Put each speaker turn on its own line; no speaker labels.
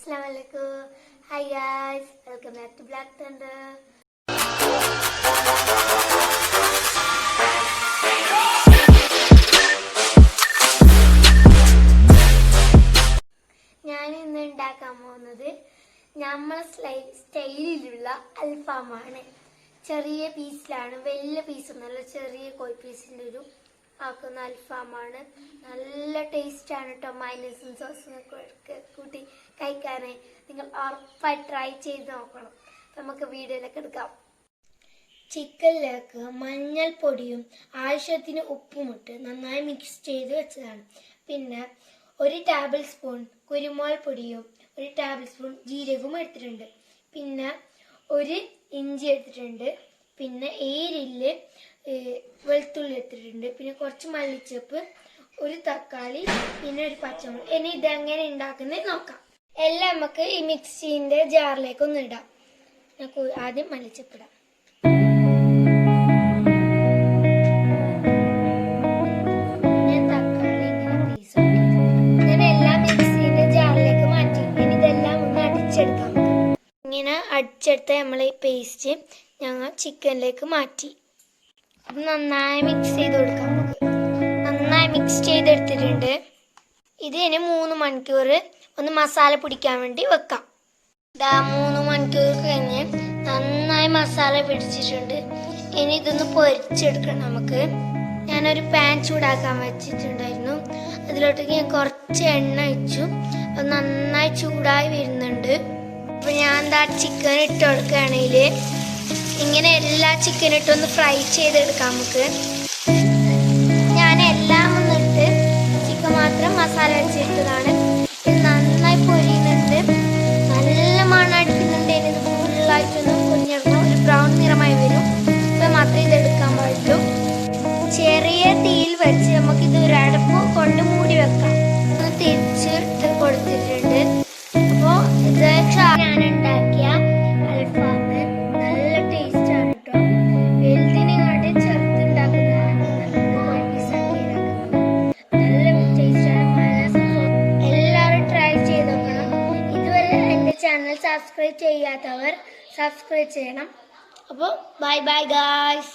Assalamualaikum. Hi guys, welcome back to Black Thunder. ഞാൻ ഇന്ന് ഉണ്ടാക്കാൻ പോകുന്നത് നമ്മളെ സ്റ്റൈലിലുള്ള അൽഫാമാണ്. ചെറിയ പീസിലാണ്, വലിയ പീസൊന്നുമല്ല, ചെറിയ കോഴി പീസിൻ്റെ ഒരു ആക്കുന്ന അൽഫാമാണ്. നല്ല ടേസ്റ്റാണ് കേട്ടോ. മൈനസും സോസും ഒക്കെ കൂട്ടി കഴിക്കാനായി നിങ്ങൾ ഉറപ്പായി ട്രൈ ചെയ്ത് നോക്കണം. നമുക്ക് വീഡിയോയിലേക്ക് എടുക്കാം. ചിക്കനിലേക്ക് മഞ്ഞൾപ്പൊടിയും ആവശ്യത്തിന് ഉപ്പുമിട്ട് നന്നായി മിക്സ് ചെയ്ത് വെച്ചതാണ്. പിന്നെ 1 ടേബിൾ സ്പൂൺ കുരുമുളക് പൊടിയും 1 ടേബിൾ സ്പൂൺ ജീരകവും എടുത്തിട്ടുണ്ട്. പിന്നെ 1 ഇഞ്ചി എടുത്തിട്ടുണ്ട്. പിന്നെ 7 വെളുത്തുള്ളി എടുത്തിട്ടുണ്ട്. പിന്നെ കുറച്ച് മല്ലിച്ചപ്പ്, 1 തക്കാളി, പിന്നെ 1 പച്ചമുളക്. ഇനി ഇതെങ്ങനെ ഉണ്ടാക്കുന്നത് നോക്കാം. എല്ലാം നമുക്ക് ഈ മിക്സിന്റെ ജാറിലേക്ക് ഒന്ന് ഇടാം. ആദ്യം മല്ലിച്ചപ്പ് ഇടാം. പിന്നെ തക്കാളി ഇങ്ങനെ പീസ് ഇങ്ങനെ എല്ലാം മിക്സിന്റെ ജാറിലേക്ക് മാറ്റി. ഇനി ഇതെല്ലാം ഒന്ന് അടിച്ചെടുക്കാം. ഇങ്ങനെ അടിച്ചെടുത്ത നമ്മൾ ഈ പേസ്റ്റ് ഞങ്ങൾ ചിക്കനിലേക്ക് മാറ്റി. അത് നന്നായി മിക്സ് ചെയ്ത് കൊടുക്കാം. നമുക്ക് നന്നായി മിക്സ് ചെയ്തെടുത്തിട്ടുണ്ട്. ഇത് ഇനി 3 മണിക്കൂർ ഒന്ന് മസാല പിടിക്കാൻ വേണ്ടി വെക്കാം. 3 മണിക്കൂർ കഴിഞ്ഞ് നന്നായി മസാല പിടിച്ചിട്ടുണ്ട്. ഇനി ഇതൊന്ന് പൊരിച്ചെടുക്കണം നമുക്ക്. ഞാനൊരു പാൻ ചൂടാക്കാൻ വെച്ചിട്ടുണ്ടായിരുന്നു. അതിലോട്ടേക്ക് ഞാൻ കുറച്ച് എണ്ണ ഒഴിച്ചു. അത് നന്നായി ചൂടായി വരുന്നുണ്ട്. അപ്പോൾ ഞാൻ എന്താ ചിക്കൻ ഇട്ട് കൊടുക്കുകയാണെങ്കിൽ ഇങ്ങനെ എല്ലാ ചിക്കൻ ഇട്ടൊന്ന് ഫ്രൈ ചെയ്തെടുക്കാം നമുക്ക്. ഞാൻ എല്ലാം ഒന്നിട്ട് ചിക്കൻ മാത്രം മസാല വെച്ചിട്ടതാണ്. ഇത് നന്നായി പൊരിയുന്നുണ്ട്, നല്ല മണം അടിക്കുന്നുണ്ട്. ഇത് ഫുള്ളായിട്ടൊന്ന് പൊരിഞ്ഞെടുക്കണം. ഒരു ബ്രൗൺ നിറമായി വരും. ഇപ്പം മാത്രമേ ഇതെടുക്കാൻ പാടുള്ളൂ. ചെറിയ തീയിൽ വെച്ച് നമുക്കിത് ഒരു അടപ്പ് കൊണ്ട് മൂടി വെക്കാം. ഒന്ന് തിരിച്ചിട്ട് കൊടുത്തിട്ടുണ്ട്. അപ്പോൾ ഇത് ഞാൻ ഉണ്ടാക്കിയ അൽഫാം നല്ല ടേസ്റ്റ് ആണ് കേട്ടോ. വലുതിനെക്കാട്ടി ചെറുതുണ്ടാക്കുന്നതാണ് നല്ല ടേസ്റ്റ് ആണ്. എല്ലാവരും ട്രൈ ചെയ്ത് നോക്കണം. ഇതുവരെ എൻ്റെ ചാനൽ സബ്സ്ക്രൈബ് ചെയ്യാത്തവർ സബ്സ്ക്രൈബ് ചെയ്യണം. അപ്പോൾ ബൈ ബൈ ഗായ്സ്.